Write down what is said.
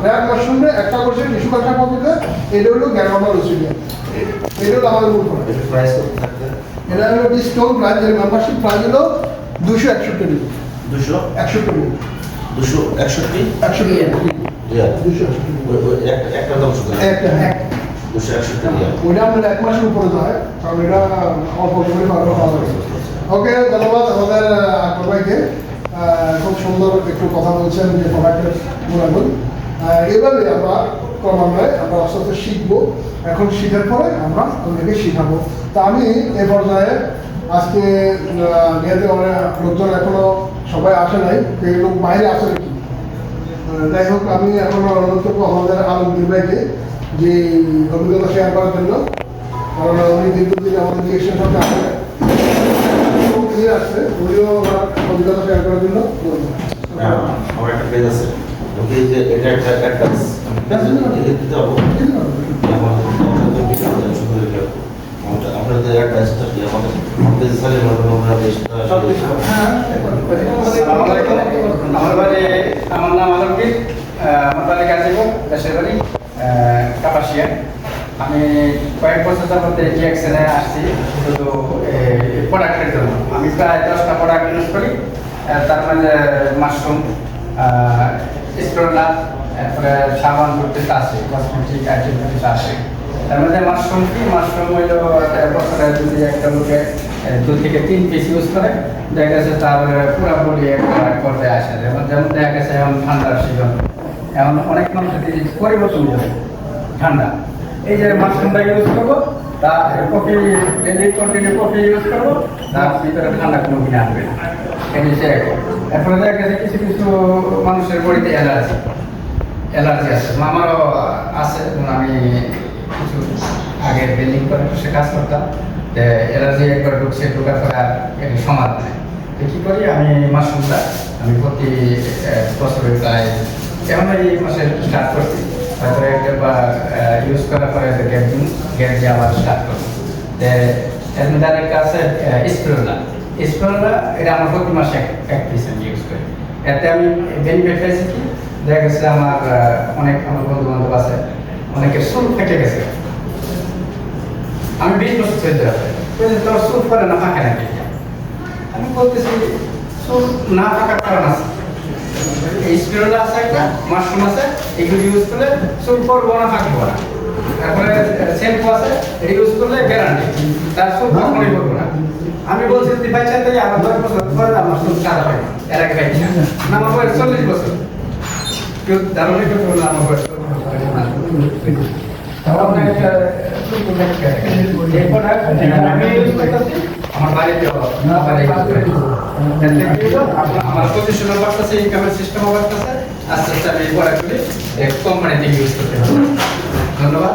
Rack মাশরুমে একটা করছে tissue culture পদ্ধতিতে, এটা হলো গ্যানোমা লুসিডিয়া, এটা হলো আমাদের মূল প্রোডাক্ট। প্রাইস কত থাকবে? এটা হলো ডিসকাউন্ট প্রাইস, এর মেম্বারশিপ প্রাইস হলো 261 টাকা। 261 261 একটা দাম শুধু একটা 261 টাকা। ওইটা আমাদের 1 মাসের উপরে যায়, কারণ এটা অল্প করে পাওয়া যাবে। ওকে, ধন্যবাদ আমাদের আকবর ভাইকে। খুব সুন্দর একটু কথা বলছেন যে প্রোডাক্টের গুণাগুণ। এভাবে আমরা ক্রমান্বয়ে আমরা আস্তে আস্তে শিখবো। এখন শিখার পরে আমরা অন্যকে শিখাবো। তা আমি এ পর্যায়ে আজকে যেহেতু অনেক লোকজন এখনো সবাই আসে নাই, এই লোক বাইরে আসে নাকি, যাই হোক আমি এখন অনুরোধ করবো আমাদের আলমগীর ভাইকে যে অভিজ্ঞতা শেয়ার করার জন্য, কারণ উনি দীর্ঘদিন আমাদের ডিরেকশন সাথে আসে আসছে, উনিও অভিজ্ঞতা শেয়ার করার জন্য আমার একটা পেজ আছে, ওকে যে এটা একটা অ্যাডভান্স দিতে হবে। আপনাদের অ্যাডভান্সটা কি আমাদের পেজে সালে আমরা বেশ আমার বাড়ি, আমার নাম আলমগীর, আমার বাড়ি গাজীপুর, দেশের বাড়ি কাপাসিয়া। আমি কয়েক বছর যাবত রিঅ্যাকশনে আসছি শুধু প্রোডাক্টের জন্য। আমি প্রায় 10টা প্রোডাক্ট ইউজ করি, তার মধ্যে মাশরুম, স্টোরলা, তারপরে সাবান টুথপেস্ট আছে, কসমেটিক আইটেম কিছু আছে। তার মধ্যে মাশরুম কি, মাশরুম হইলো বছরে যদি একটা লোকে 2 থেকে 3 পিস ইউজ করে, দেখা গেছে তার পুরোপুরি একটা পর্যায়ে আসে। যেমন দেখা গেছে এখন ঠান্ডার সিজন, এখন অনেক মানুষের পরিবর্তন যাবে ঠান্ডা। এই যে মাশরুমটা ইউজ করবো, তার coffee daily continue coffee use করবো, তার ভিতরে ঠান্ডা কোনো কিনে আনবে না। এই যে এরপরে দেখা গেছে কিছু কিছু মানুষের বডিতে অ্যালার্জি আছে, আমারও আছে। আমি কিছু আগে বিল্ডিং করে সে কাজ করতাম, অ্যালার্জি একবার ঢোকার পরে আর এটি সমাধান নেই। তো কী করি, আমি মাশরুমটা আমি প্রতি বছরে প্রায় এখন এই মাসে স্টার্ট করছি, তারপরে একবার ইউজ করার পরে গ্যাপ দিয়ে আবার স্টার্ট করছি। এর মধ্যে আরেকটা আছে স্প্রোলা, এটা আমার প্রতি মাসে এক পিস আমি ইউজ করি। এতে আমি বেনিফিট পেয়েছি কি, দেখা গেছে আমার আমার বন্ধু বান্ধব আছে, অনেকের চুল ফেটে গেছে। আমি 20 বছর চলতে হবে, তোর চুল পরে না ফাঁকে নাকি? আমি বলতেছি চুল না ফাঁকার কারণ আছে, এই স্পিরুলা আছে একটা, মাশরুম আছে, এগুলো ইউজ করলে চুল পরবো না, ফাঁকবো না। তারপরে শ্যাম্পু আছে, এটা ইউজ করলে গ্যারান্টি তার চুল কখনোই পরবো না। আমি বলছি যদি বাচ্চা থেকে আমার 10 বছর পরে আমার চুল সাদা হয়, এর আগে পাইছি না। আমার বয়স 40 বছর, কেউ ধারণা কেউ করলো না আমার বয়স 40 বছর। আমার বাড়িতে আমার প্রফেশনাল বাড়তেছে, ইনকামের সিস্টেমও বাড়তেছে। আস্তে আস্তে আমি এই প্রোডাক্টগুলি কোম্পানি থেকে ইউজ করতে হবে। ধন্যবাদ।